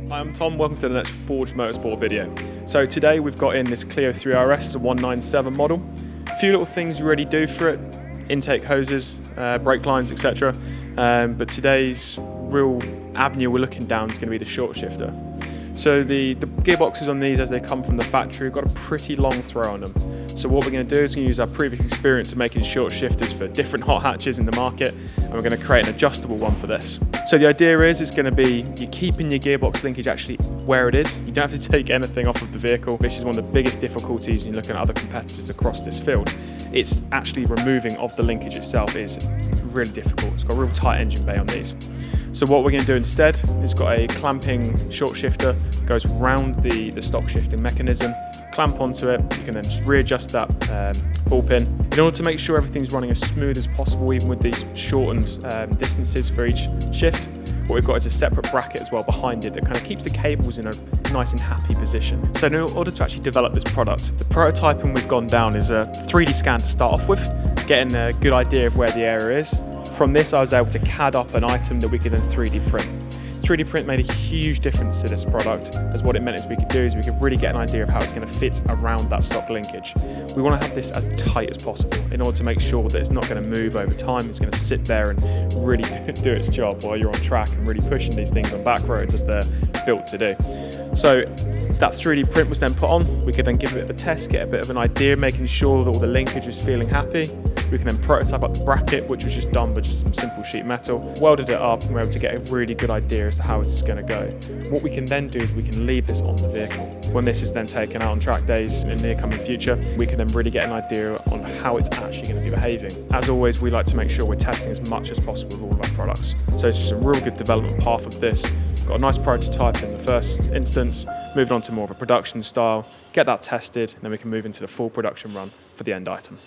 Hi, I'm Tom, welcome to the next Forged Motorsport video. So today we've got in this Clio MkIII RS, it's a 197 model. A few little things you already do for it, intake hoses, brake lines, etc. But today's real avenue we're looking down is going to be the short shifter. So the gearboxes on these as they come from the factory have got a pretty long throw on them. So what we're going to do is we're going to use our previous experience of making short shifters for different hot hatches in the market, and we're going to create an adjustable one for this. So the idea is it's going to be you're keeping your gearbox linkage actually where it is. You don't have to take anything off of the vehicle, which is one of the biggest difficulties when you're looking at other competitors across this field. It's actually removing of the linkage itself is really difficult. It's got a real tight engine bay on these. So what we're going to do instead is got a clamping short shifter, goes round the stock shifting mechanism, clamp onto it. You can then just readjust that ball pin in order to make sure everything's running as smooth as possible, even with these shortened distances for each shift. What we've got is a separate bracket as well behind it that kind of keeps the cables in a nice and happy position. So in order to actually develop this product, the prototyping we've gone down is a 3D scan to start off with, getting a good idea of where the area is. From this, I was able to CAD up an item that we could then 3D print. 3D print made a huge difference to this product, as what it meant is we could really get an idea of how it's going to fit around that stock linkage. We want to have this as tight as possible in order to make sure that it's not going to move over time. It's going to sit there and really do its job while you're on track and really pushing these things on back roads as they're built to do. So that 3D print was then put on. We could then give it a bit of a test, get a bit of an idea, making sure that all the linkage is feeling happy. We can then prototype up the bracket, which was just done with just some simple sheet metal, welded it up, and we're able to get a really good idea as to how it's going to go. What we can then do is we can leave this on the vehicle. When this is then taken out on track days in the near coming future, we can then really get an idea on how it's actually going to be behaving. As always, we like to make sure we're testing as much as possible with all of our products. So it's just a real good development path of this. Got a nice prototype in the first instance, moving on to more of a production style, get that tested, and then we can move into the full production run for the end item.